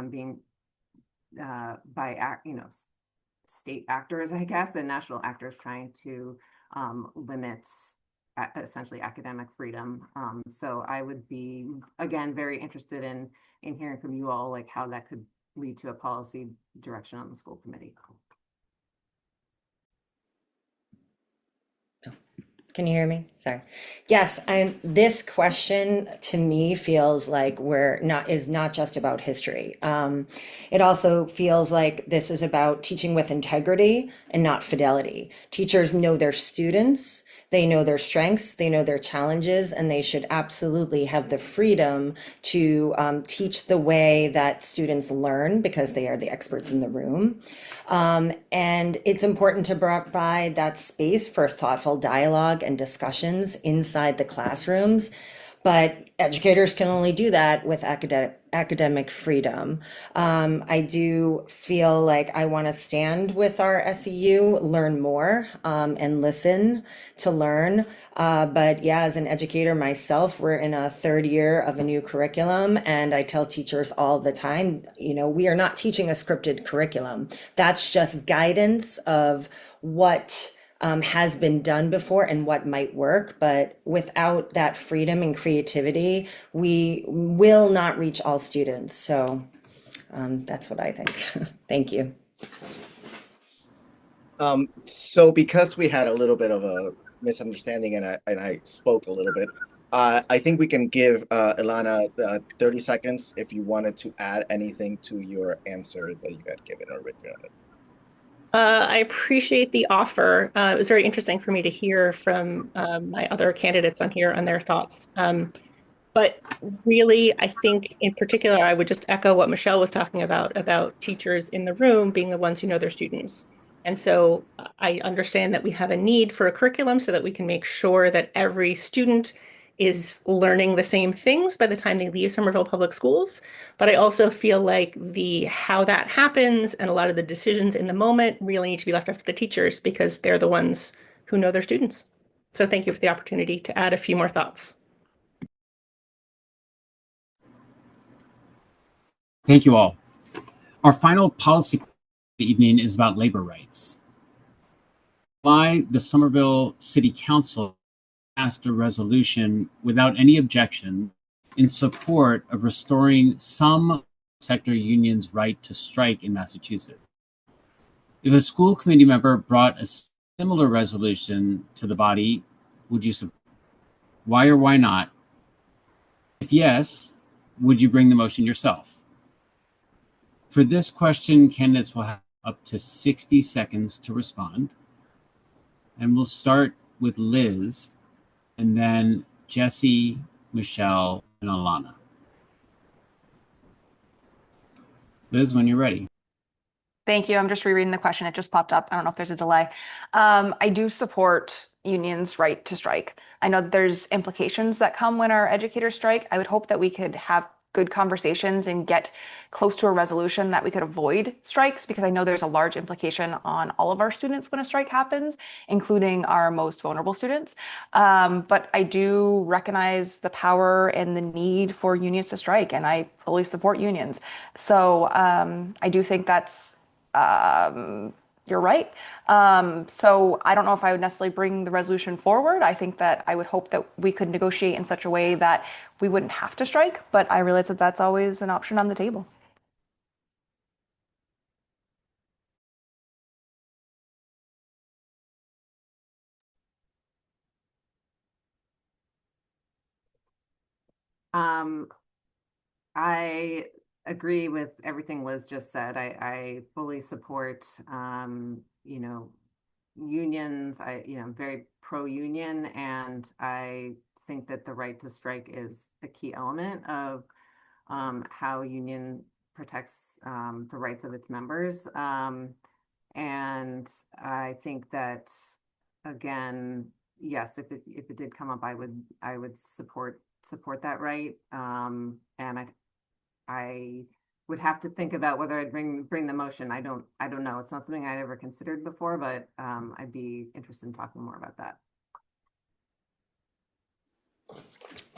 being by state actors, I guess, and national actors trying to limit essentially academic freedom. So I would be, again, very interested in hearing from you all, like how that could lead to a policy direction on the school committee. Can you hear me? Sorry. Yes, this question to me feels like is not just about history. It also feels like this is about teaching with integrity and not fidelity. Teachers know their students, they know their strengths, they know their challenges, and they should absolutely have the freedom to teach the way that students learn because they are the experts in the room. And it's important to provide that space for thoughtful dialogue and discussions inside the classrooms. But educators can only do that with academic freedom. I do feel like I want to stand with our SEU, learn more, and listen to learn. But yeah, as an educator myself, we're in a third year of a new curriculum, and I tell teachers all the time, we are not teaching a scripted curriculum. That's just guidance of what has been done before and what might work, but without that freedom and creativity, we will not reach all students. So that's what I think. Thank you. So because we had a little bit of a misunderstanding and I spoke a little bit, I think we can give Ilana 30 seconds if you wanted to add anything to your answer that you had given originally. I appreciate the offer. It was very interesting for me to hear from my other candidates on here on their thoughts. But really, I think in particular, I would just echo what Michelle was talking about teachers in the room being the ones who know their students. And so I understand that we have a need for a curriculum so that we can make sure that every student is learning the same things by the time they leave Somerville Public Schools. But I also feel like how that happens and a lot of the decisions in the moment really need to be left up to the teachers because they're the ones who know their students. So thank you for the opportunity to add a few more thoughts. Thank you all. Our final policy of the evening is about labor rights. Why the Somerville City Council passed a resolution without any objection in support of restoring some sector unions' right to strike in Massachusetts. If a school committee member brought a similar resolution to the body, would you support? Why or why not? If yes, would you bring the motion yourself? For this question, candidates will have up to 60 seconds to respond. And we'll start with Liz, and then Jesse, Michelle, and Alana. Liz, when you're ready. Thank you. I'm just rereading the question. It just popped up. I don't know if there's a delay. I do support unions' right to strike. I know that there's implications that come when our educators strike. I would hope that we could have good conversations and get close to a resolution that we could avoid strikes, because I know there's a large implication on all of our students when a strike happens, including our most vulnerable students. But I do recognize the power and the need for unions to strike, and I fully support unions. So I do think that's you're right. So I don't know if I would necessarily bring the resolution forward. I think that I would hope that we could negotiate in such a way that we wouldn't have to strike, but I realize that that's always an option on the table. Um, I agree with everything Liz just said. I fully support, unions. I'm very pro-union, and I think that the right to strike is a key element of how a union protects the rights of its members. And I think that, again, yes, if it did come up, I would support that right. And I would have to think about whether I'd bring the motion. I don't know. It's not something I'd ever considered before, but I'd be interested in talking more about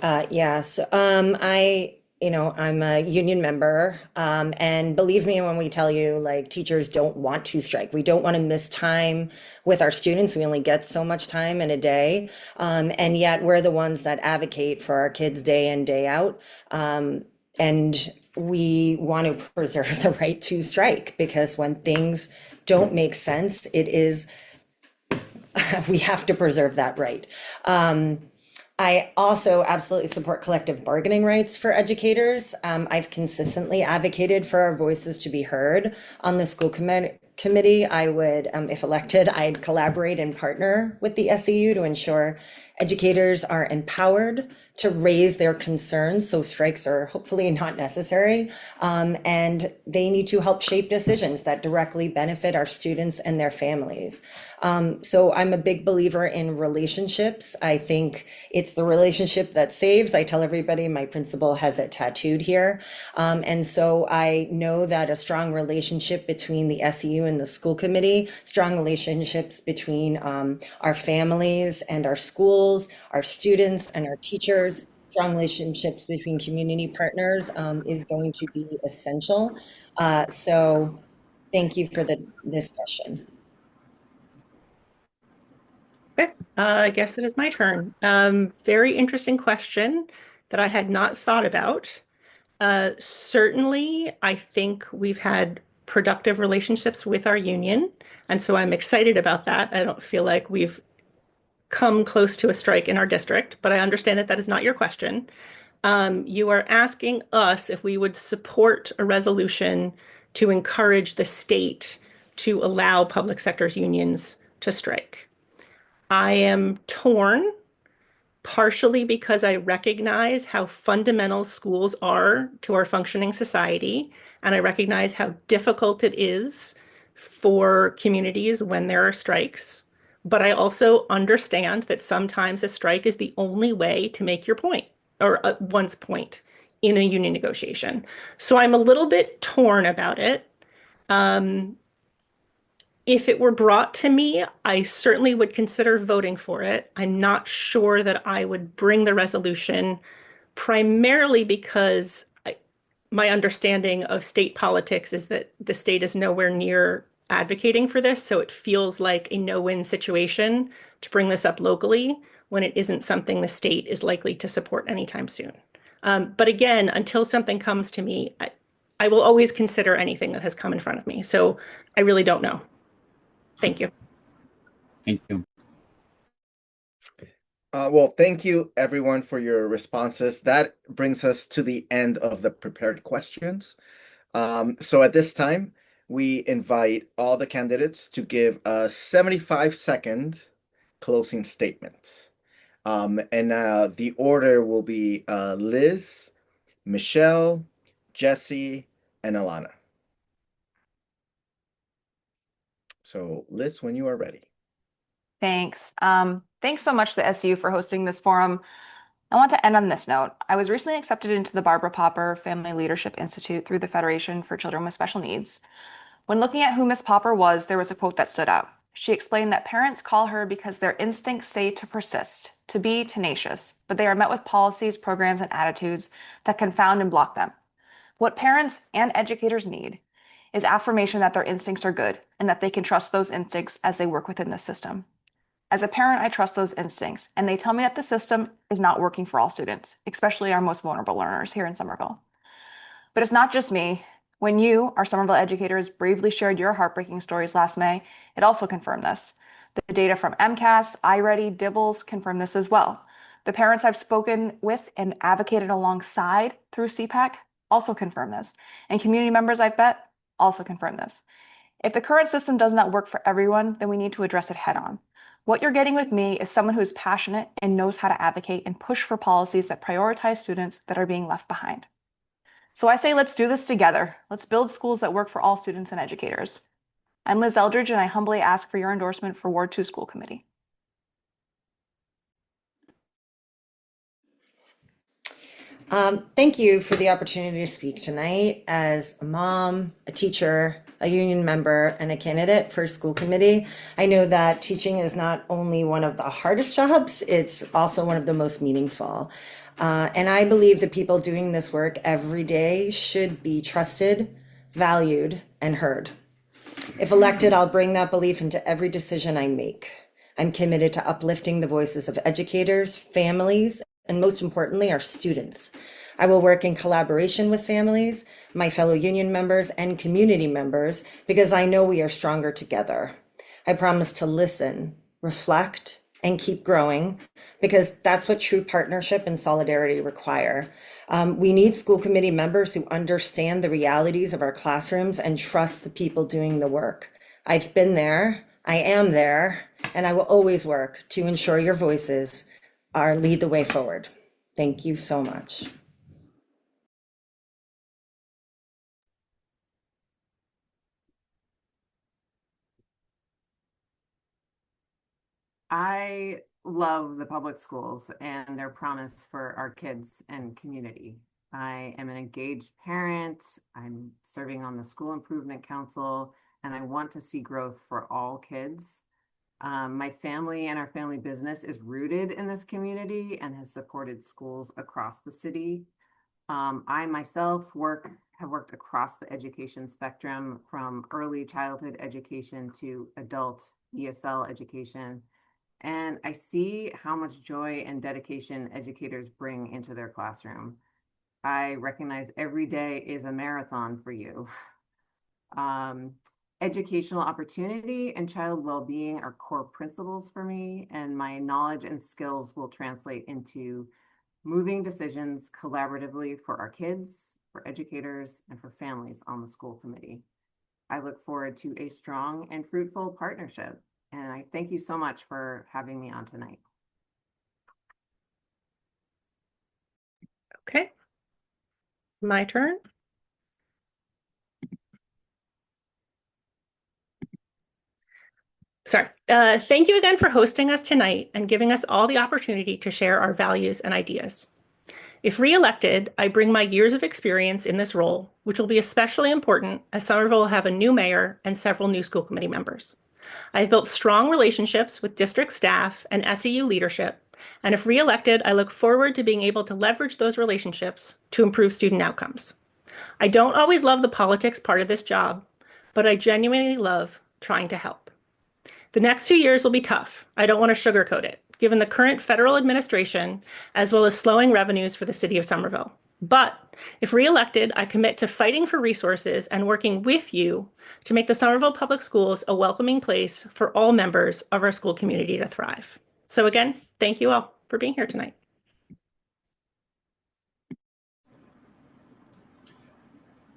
that. Yes, I'm a union member, and believe me when we tell you, like, teachers don't want to strike. We don't want to miss time with our students. We only get so much time in a day, and yet we're the ones that advocate for our kids day in, day out, and we want to preserve the right to strike because when things don't make sense, it is we have to preserve that right. I also absolutely support collective bargaining rights for educators. I've consistently advocated for our voices to be heard on the school committee. I would, if elected, I'd collaborate and partner with the SEU to ensure educators are empowered to raise their concerns, so strikes are hopefully not necessary. And they need to help shape decisions that directly benefit our students and their families. So I'm a big believer in relationships. I think it's the relationship that saves. I tell everybody my principal has it tattooed here. And so I know that a strong relationship between the SEU and the school committee, strong relationships between our families and our schools, our students and our teachers, strong relationships between community partners is going to be essential. So thank you for the discussion. Okay, I guess it is my turn. Very interesting question that I had not thought about. Certainly, I think we've had productive relationships with our union, and so I'm excited about that. I don't feel like we've come close to a strike in our district, but I understand that that is not your question. You are asking us if we would support a resolution to encourage the state to allow public sector's unions to strike. I am torn, partially because I recognize how fundamental schools are to our functioning society, and I recognize how difficult it is for communities when there are strikes. But I also understand that sometimes a strike is the only way to make your point, or one's point, in a union negotiation. So I'm a little bit torn about it. Um, if it were brought to me, I certainly would consider voting for it. I'm not sure that I would bring the resolution, primarily because my understanding of state politics is that the state is nowhere near advocating for this. So it feels like a no-win situation to bring this up locally when it isn't something the state is likely to support anytime soon. But again, until something comes to me, I will always consider anything that has come in front of me. So I really don't know. Thank you. Thank you. Well, thank you everyone for your responses. That brings us to the end of the prepared questions. So at this time, we invite all the candidates to give a 75-second closing statement. And the order will be Liz, Michelle, Jesse, and Alana. So Liz, when you are ready. Thanks. Thanks so much to the SU for hosting this forum. I want to end on this note. I was recently accepted into the Barbara Popper Family Leadership Institute through the Federation for Children with Special Needs. When looking at who Miss Popper was, there was a quote that stood out. She explained that parents call her because their instincts say to persist, to be tenacious, but they are met with policies, programs, and attitudes that confound and block them. What parents and educators need is affirmation that their instincts are good and that they can trust those instincts as they work within the system. As a parent, I trust those instincts, and they tell me that the system is not working for all students, especially our most vulnerable learners here in Somerville. But it's not just me. When you, our Somerville educators, bravely shared your heartbreaking stories last May, it also confirmed this. The data from MCAS, iReady, Dibbles confirm this as well. The parents I've spoken with and advocated alongside through CPAC also confirm this. And community members I've met also confirm this. If the current system does not work for everyone, then we need to address it head on. What you're getting with me is someone who is passionate and knows how to advocate and push for policies that prioritize students that are being left behind. So I say, let's do this together. Let's build schools that work for all students and educators. I'm Liz Eldridge, and I humbly ask for your endorsement for Ward 2 School Committee. Thank you for the opportunity to speak tonight as a mom, a teacher, a union member, and a candidate for school committee. I know that teaching is not only one of the hardest jobs, it's also one of the most meaningful. And I believe the people doing this work every day should be trusted, valued, and heard. If elected, I'll bring that belief into every decision I make. I'm committed to uplifting the voices of educators, families, and most importantly, our students. I will work in collaboration with families, my fellow union members, and community members because I know we are stronger together. I promise to listen, reflect, and keep growing because that's what true partnership and solidarity require. We need school committee members who understand the realities of our classrooms and trust the people doing the work. I've been there, I am there, and I will always work to ensure your voices lead the way forward. Thank you so much. I love the public schools and their promise for our kids and community. I am an engaged parent. I'm serving on the School Improvement Council, and I want to see growth for all kids. My family and our family business is rooted in this community and has supported schools across the city. I myself have worked across the education spectrum from early childhood education to adult ESL education. And I see how much joy and dedication educators bring into their classroom. I recognize every day is a marathon for you. Educational opportunity and child well-being are core principles for me, and my knowledge and skills will translate into moving decisions collaboratively for our kids, for educators, and for families on the school committee. I look forward to a strong and fruitful partnership, and I thank you so much for having me on tonight. Okay. My turn. Sorry. Thank you again for hosting us tonight and giving us all the opportunity to share our values and ideas. If re-elected, I bring my years of experience in this role, which will be especially important as Somerville will have a new mayor and several new school committee members. I've built strong relationships with district staff and SEU leadership, and if re-elected, I look forward to being able to leverage those relationships to improve student outcomes. I don't always love the politics part of this job, but I genuinely love trying to help. The next 2 years will be tough. I don't want to sugarcoat it, given the current federal administration, as well as slowing revenues for the city of Somerville. But if reelected, I commit to fighting for resources and working with you to make the Somerville Public Schools a welcoming place for all members of our school community to thrive. So again, thank you all for being here tonight.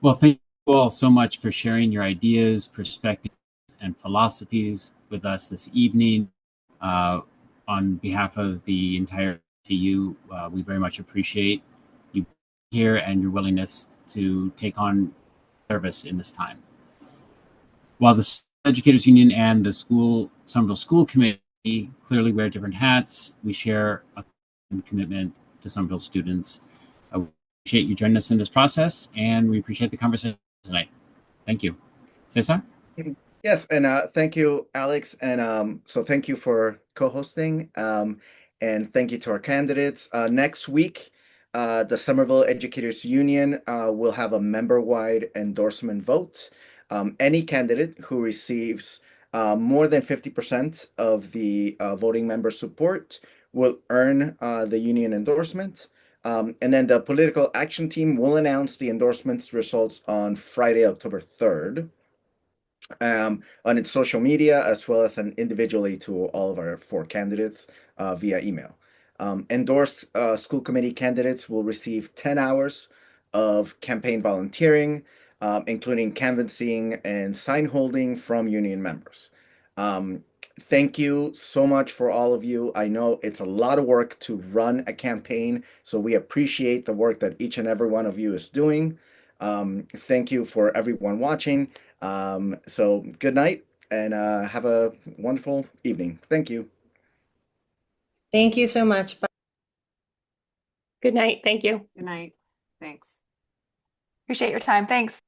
Well, thank you all so much for sharing your ideas, perspectives, and philosophies with us this evening. On behalf of the entire SEU, we very much appreciate you here and your willingness to take on service in this time. While the Educators Union and the Somerville School Committee clearly wear different hats, we share a commitment to Somerville students. We appreciate you joining us in this process, and we appreciate the conversation tonight. Thank you. Cesar? Yes, and thank you, Alex. And so thank you for co-hosting. And thank you to our candidates. Next week, the Somerville Educators Union will have a member-wide endorsement vote. Any candidate who receives more than 50% of the voting member support will earn the union endorsement. And then the political action team will announce the endorsements results on Friday, October 3rd. On its social media as well as individually to all of our 4 candidates via email. Endorsed school committee candidates will receive 10 hours of campaign volunteering, including canvassing and sign holding from union members. Thank you so much for all of you. I know it's a lot of work to run a campaign, so we appreciate the work that each and every one of you is doing. Thank you for everyone watching. So good night and have a wonderful evening. Thank you. Thank you so much. Bye. Good night. Thank you. Good night. Thanks. Appreciate your time. Thanks.